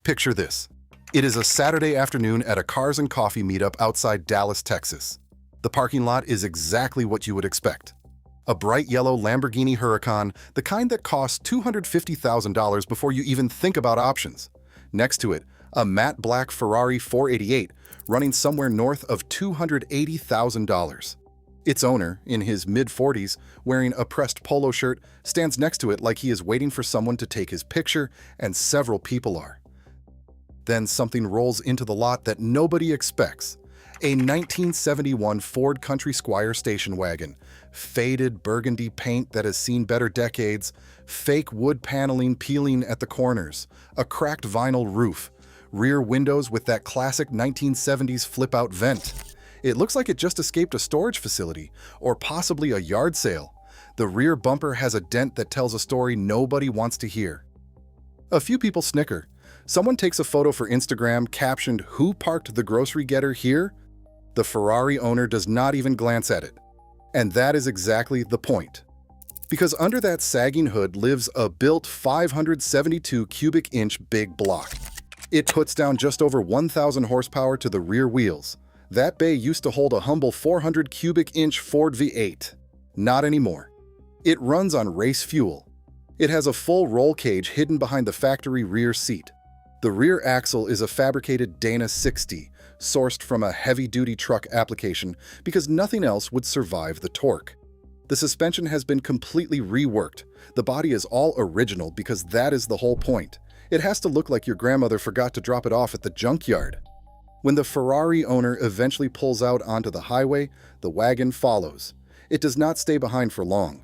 Picture this. It is a Saturday afternoon at a Cars and Coffee meetup outside Dallas, Texas. The parking lot is exactly what you would expect. A bright yellow Lamborghini Huracán, the kind that costs $250,000 before you even think about options. Next to it, a matte black Ferrari 488 running somewhere north of $280,000. Its owner, in his mid-40s, wearing a pressed polo shirt, stands next to it like he is waiting for someone to take his picture, and several people are. Then something rolls into the lot that nobody expects. A 1971 Ford Country Squire station wagon, faded burgundy paint that has seen better decades, fake wood paneling peeling at the corners, a cracked vinyl roof, rear windows with that classic 1970s flip-out vent. It looks like it just escaped a storage facility, or possibly a yard sale. The rear bumper has a dent that tells a story nobody wants to hear. A few people snicker. Someone takes a photo for Instagram captioned, "Who parked the grocery getter here?" The Ferrari owner does not even glance at it. And that is exactly the point. Because under that sagging hood lives a built 572 cubic inch big block. It puts down just over 1,000 horsepower to the rear wheels. That bay used to hold a humble 400 cubic inch Ford V8. Not anymore. It runs on race fuel. It has a full roll cage hidden behind the factory rear seat. The rear axle is a fabricated Dana 60, sourced from a heavy-duty truck application because nothing else would survive the torque. The suspension has been completely reworked. The body is all original because that is the whole point. It has to look like your grandmother forgot to drop it off at the junkyard. When the Ferrari owner eventually pulls out onto the highway, the wagon follows. It does not stay behind for long.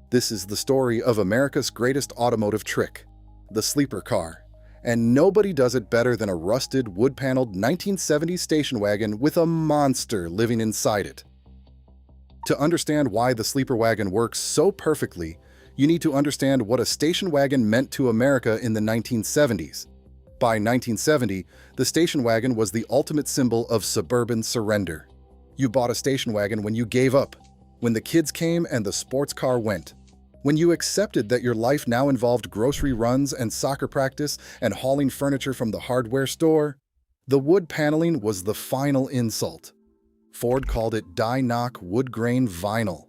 This is the story of America's greatest automotive trick, the sleeper car. And nobody does it better than a rusted, wood-paneled 1970s station wagon with a monster living inside it. To understand why the sleeper wagon works so perfectly, you need to understand what a station wagon meant to America in the 1970s. By 1970, the station wagon was the ultimate symbol of suburban surrender. You bought a station wagon when you gave up, when the kids came and the sports car went. When you accepted that your life now involved grocery runs and soccer practice and hauling furniture from the hardware store, the wood paneling was the final insult. Ford called it die-knock wood grain vinyl.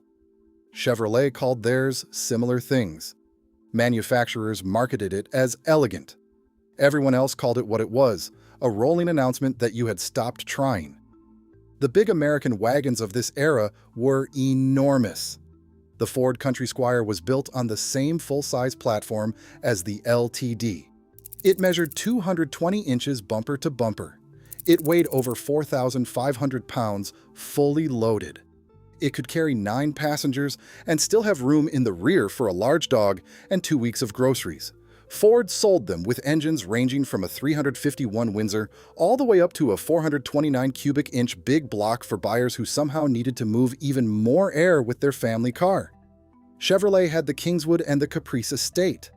Chevrolet called theirs similar things. Manufacturers marketed it as elegant. Everyone else called it what it was, a rolling announcement that you had stopped trying. The big American wagons of this era were enormous. The Ford Country Squire was built on the same full-size platform as the LTD. It measured 220 inches bumper to bumper. It weighed over 4,500 pounds, fully loaded. It could carry 9 passengers and still have room in the rear for a large dog and 2 weeks of groceries. Ford sold them with engines ranging from a 351 Windsor all the way up to a 429 cubic inch big block for buyers who somehow needed to move even more air with their family car. Chevrolet had the Kingswood and the Caprice Estate.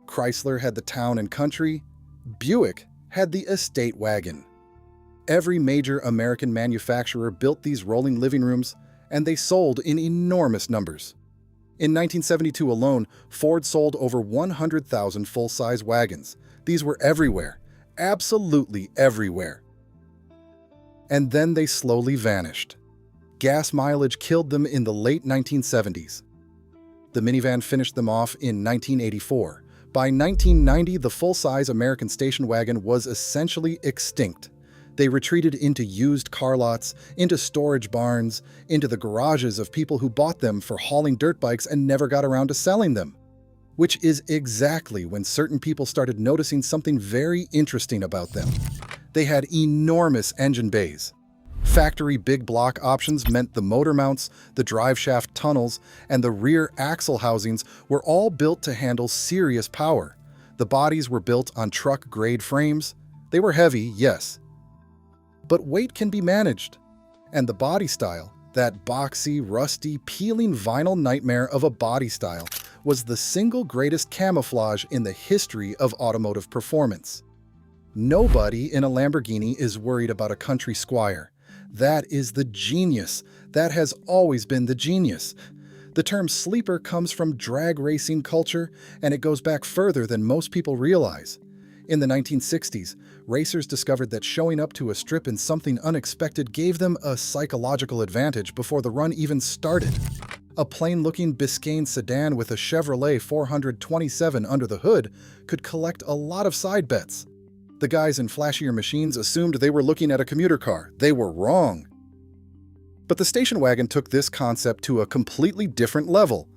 Chrysler had the Town and Country. Buick had the Estate Wagon. Every major American manufacturer built these rolling living rooms, and they sold in enormous numbers. In 1972 alone, Ford sold over 100,000 full-size wagons. These were everywhere, absolutely everywhere. And then they slowly vanished. Gas mileage killed them in the late 1970s. The minivan finished them off in 1984. By 1990, the full-size American station wagon was essentially extinct. They retreated into used car lots, into storage barns, into the garages of people who bought them for hauling dirt bikes and never got around to selling them. Which is exactly when certain people started noticing something very interesting about them. They had enormous engine bays. Factory big block options meant the motor mounts, the drive shaft tunnels, and the rear axle housings were all built to handle serious power. The bodies were built on truck-grade frames. They were heavy, yes. But weight can be managed. And the body style, that boxy, rusty, peeling vinyl nightmare of a body style, was the single greatest camouflage in the history of automotive performance. Nobody in a Lamborghini is worried about a Country Squire. That is the genius. That has always been the genius. The term sleeper comes from drag racing culture, and it goes back further than most people realize. In the 1960s, racers discovered that showing up to a strip in something unexpected gave them a psychological advantage before the run even started. A plain-looking Biscayne sedan with a Chevrolet 427 under the hood could collect a lot of side bets. The guys in flashier machines assumed they were looking at a commuter car. They were wrong. But the station wagon took this concept to a completely different level.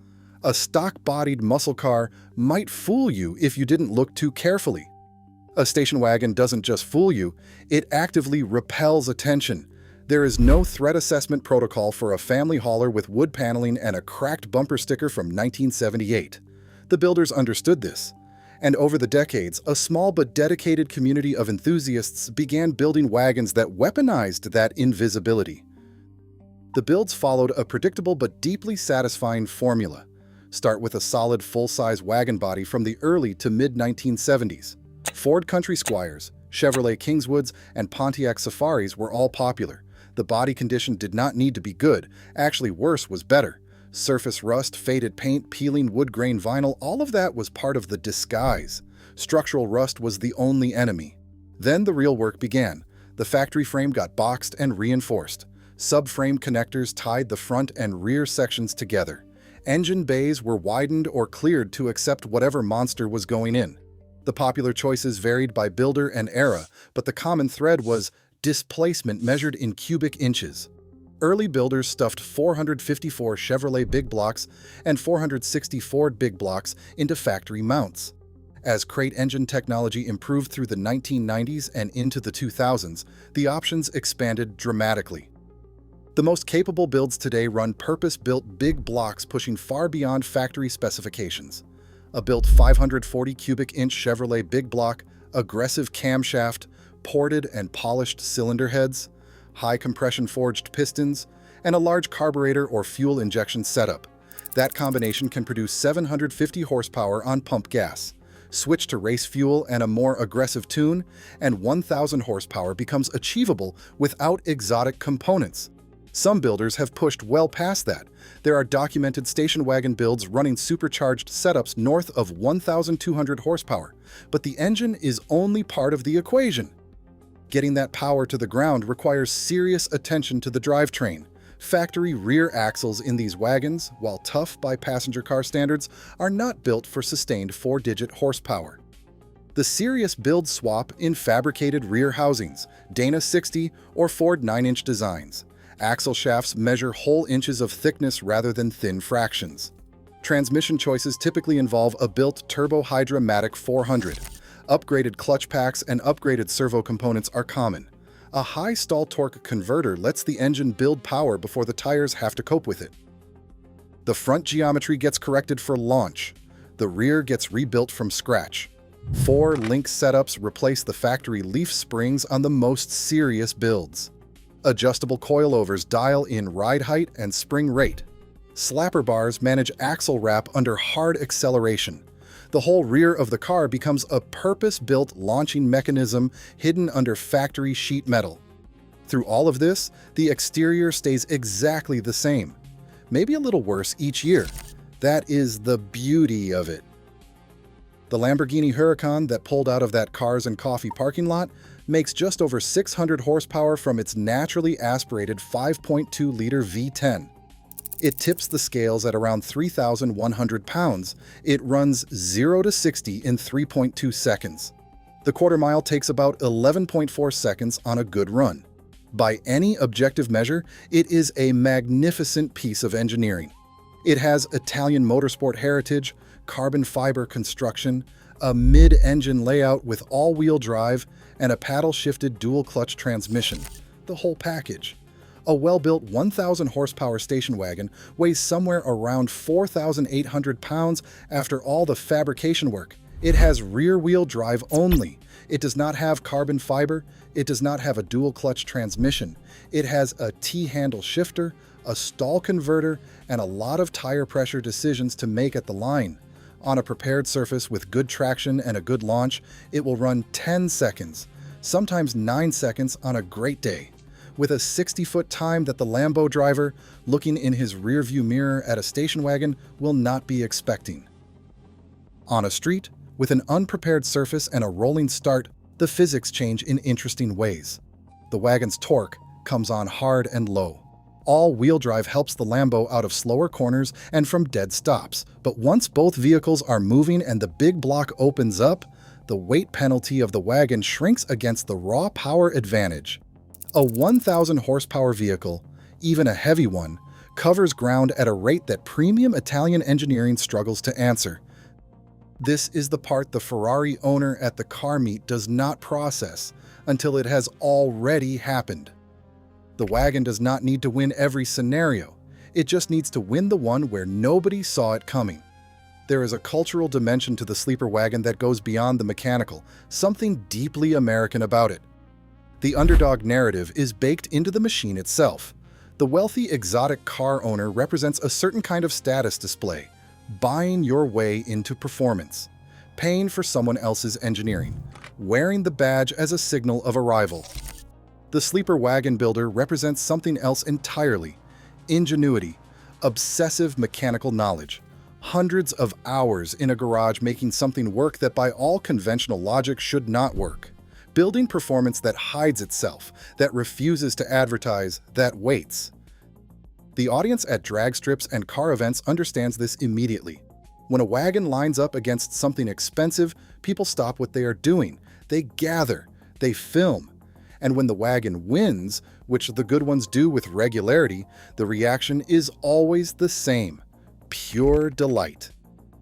A stock-bodied muscle car might fool you if you didn't look too carefully. A station wagon doesn't just fool you, it actively repels attention. There is no threat assessment protocol for a family hauler with wood paneling and a cracked bumper sticker from 1978. The builders understood this. And over the decades, a small but dedicated community of enthusiasts began building wagons that weaponized that invisibility. The builds followed a predictable but deeply satisfying formula. Start with a solid full-size wagon body from the early to mid-1970s. Ford Country Squires, Chevrolet Kingswoods, and Pontiac Safaris were all popular. The body condition did not need to be good. Actually, worse was better. Surface rust, faded paint, peeling wood grain vinyl, all of that was part of the disguise. Structural rust was the only enemy. Then the real work began. The factory frame got boxed and reinforced. Subframe connectors tied the front and rear sections together. Engine bays were widened or cleared to accept whatever monster was going in. The popular choices varied by builder and era, but the common thread was displacement measured in cubic inches. Early builders stuffed 454 Chevrolet big blocks and 460 Ford big blocks into factory mounts. As crate engine technology improved through the 1990s and into the 2000s, the options expanded dramatically. The most capable builds today run purpose-built big blocks pushing far beyond factory specifications. A built 540 cubic inch Chevrolet big block, aggressive camshaft, ported and polished cylinder heads, high compression forged pistons, and a large carburetor or fuel injection setup. That combination can produce 750 horsepower on pump gas. Switch to race fuel and a more aggressive tune, and 1,000 horsepower becomes achievable without exotic components. Some builders have pushed well past that. There are documented station wagon builds running supercharged setups north of 1,200 horsepower, but the engine is only part of the equation. Getting that power to the ground requires serious attention to the drivetrain. Factory rear axles in these wagons, while tough by passenger car standards, are not built for sustained 4-digit horsepower. The serious build swap in fabricated rear housings, Dana 60 or Ford 9-inch designs. Axle shafts measure whole inches of thickness rather than thin fractions. Transmission choices typically involve a built Turbo Hydra-Matic 400. Upgraded clutch packs and upgraded servo components are common. A high stall torque converter lets the engine build power before the tires have to cope with it. The front geometry gets corrected for launch. The rear gets rebuilt from scratch. 4 link setups replace the factory leaf springs on the most serious builds. Adjustable coilovers dial in ride height and spring rate. Slapper bars manage axle wrap under hard acceleration. The whole rear of the car becomes a purpose-built launching mechanism hidden under factory sheet metal. Through all of this, the exterior stays exactly the same, maybe a little worse each year. That is the beauty of it. The Lamborghini Huracán that pulled out of that Cars and Coffee parking lot makes just over 600 horsepower from its naturally aspirated 5.2-liter V10. It tips the scales at around 3,100 pounds. It runs 0 to 60 in 3.2 seconds. The quarter mile takes about 11.4 seconds on a good run. By any objective measure, it is a magnificent piece of engineering. It has Italian motorsport heritage, carbon fiber construction, a mid-engine layout with all-wheel drive, and a paddle-shifted dual-clutch transmission. The whole package. A well-built 1,000 horsepower station wagon weighs somewhere around 4,800 pounds after all the fabrication work. It has rear-wheel drive only. It does not have carbon fiber. It does not have a dual-clutch transmission. It has a T-handle shifter, a stall converter, and a lot of tire pressure decisions to make at the line. On a prepared surface with good traction and a good launch, it will run 10 seconds, sometimes 9 seconds on a great day, with a 60-foot time that the Lambo driver, looking in his rearview mirror at a station wagon, will not be expecting. On a street, With an unprepared surface and a rolling start, the physics change in interesting ways. The wagon's torque comes on hard and low. All-wheel drive helps the Lambo out of slower corners and from dead stops, but once both vehicles are moving and the big block opens up, the weight penalty of the wagon shrinks against the raw power advantage. A 1,000 horsepower vehicle, even a heavy one, covers ground at a rate that premium Italian engineering struggles to answer. This is the part the Ferrari owner at the car meet does not process until it has already happened. The wagon does not need to win every scenario. It just needs to win the one where nobody saw it coming. There is a cultural dimension to the sleeper wagon that goes beyond the mechanical, something deeply American about it. The underdog narrative is baked into the machine itself. The wealthy exotic car owner represents a certain kind of status display, buying your way into performance, paying for someone else's engineering, wearing the badge as a signal of arrival. The sleeper wagon builder represents something else entirely: ingenuity, obsessive mechanical knowledge, hundreds of hours in a garage making something work that by all conventional logic should not work, building performance that hides itself, that refuses to advertise, that waits. The audience at drag strips and car events understands this immediately. When a wagon lines up against something expensive, people stop what they are doing. They gather, they film. And when the wagon wins, which the good ones do with regularity, the reaction is always the same: pure delight.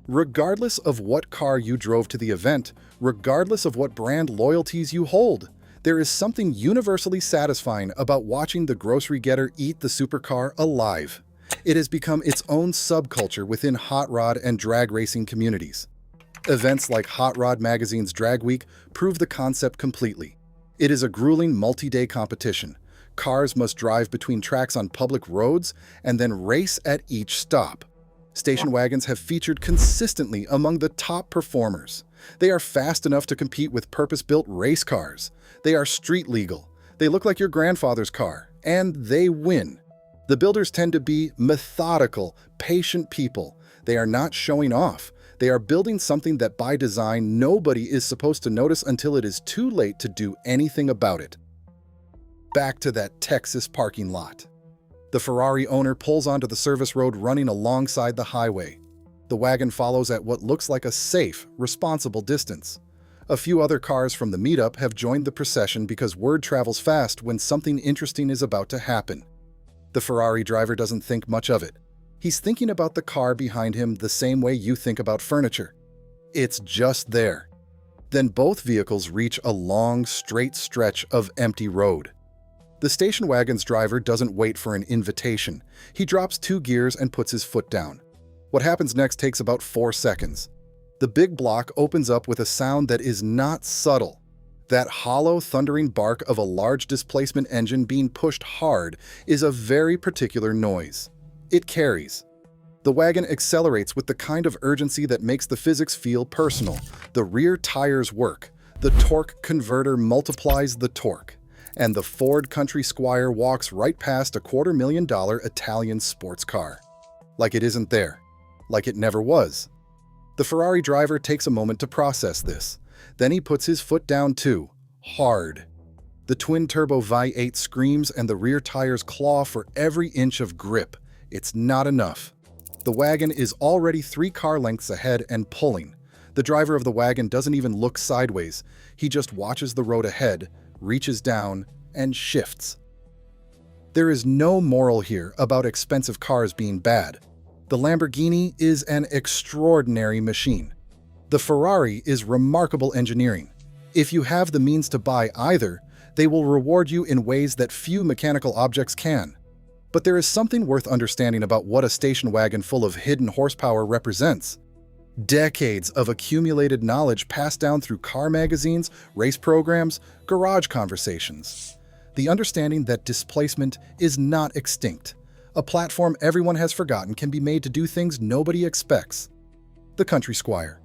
Regardless of what car you drove to the event, regardless of what brand loyalties you hold, there is something universally satisfying about watching the grocery getter eat the supercar alive. It has become its own subculture within hot rod and drag racing communities. Events like Hot Rod Magazine's Drag Week prove the concept completely. It is a grueling multi-day competition. Cars must drive between tracks on public roads and then race at each stop. Station wagons have featured consistently among the top performers. They are fast enough to compete with purpose-built race cars. They are street legal. They look like your grandfather's car, and they win. The builders tend to be methodical, patient people. They are not showing off. They are building something that by design nobody is supposed to notice until it is too late to do anything about it. Back to that Texas parking lot. The Ferrari owner pulls onto the service road running alongside the highway. The wagon follows at what looks like a safe, responsible distance. A few other cars from the meetup have joined the procession because word travels fast when something interesting is about to happen. The Ferrari driver doesn't think much of it. He's thinking about the car behind him the same way you think about furniture. It's just there. Then both vehicles reach a long, straight stretch of empty road. The station wagon's driver doesn't wait for an invitation. He drops 2 gears and puts his foot down. What happens next takes about 4 seconds. The big block opens up with a sound that is not subtle. That hollow, thundering bark of a large displacement engine being pushed hard is a very particular noise. It carries. The wagon accelerates with the kind of urgency that makes the physics feel personal. The rear tires work. The torque converter multiplies the torque. And the Ford Country Squire walks right past a $250,000 Italian sports car. Like it isn't there. Like it never was. The Ferrari driver takes a moment to process this. Then he puts his foot down too. Hard. The twin-turbo V8 screams and the rear tires claw for every inch of grip. It's not enough. The wagon is already 3 car lengths ahead and pulling. The driver of the wagon doesn't even look sideways. He just watches the road ahead, reaches down, and shifts. There is no moral here about expensive cars being bad. The Lamborghini is an extraordinary machine. The Ferrari is remarkable engineering. If you have the means to buy either, they will reward you in ways that few mechanical objects can. But there is something worth understanding about what a station wagon full of hidden horsepower represents. Decades of accumulated knowledge passed down through car magazines, race programs, garage conversations. The understanding that displacement is not extinct. A platform everyone has forgotten can be made to do things nobody expects. The Country Squire.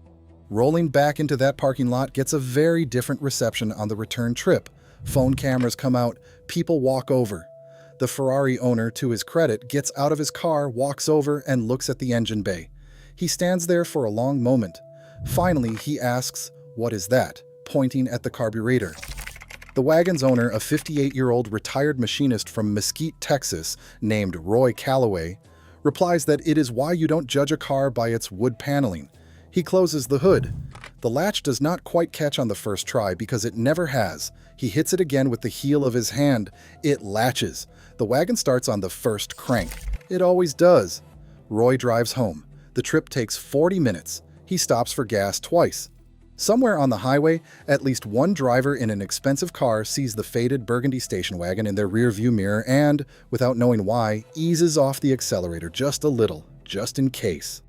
Rolling back into that parking lot gets a very different reception on the return trip. Phone cameras come out, people walk over. The Ferrari owner, to his credit, gets out of his car, walks over, and looks at the engine bay. He stands there for a long moment. Finally, he asks, "What is that?" pointing at the carburetor. The wagon's owner, a 58-year-old retired machinist from Mesquite, Texas, named Roy Calloway, replies that it is why you don't judge a car by its wood paneling. He closes the hood. The latch does not quite catch on the first try because it never has. He hits it again with the heel of his hand. It latches. The wagon starts on the first crank. It always does. Roy drives home. The trip takes 40 minutes. He stops for gas twice. Somewhere on the highway, at least one driver in an expensive car sees the faded burgundy station wagon in their rearview mirror and, without knowing why, eases off the accelerator just a little, just in case.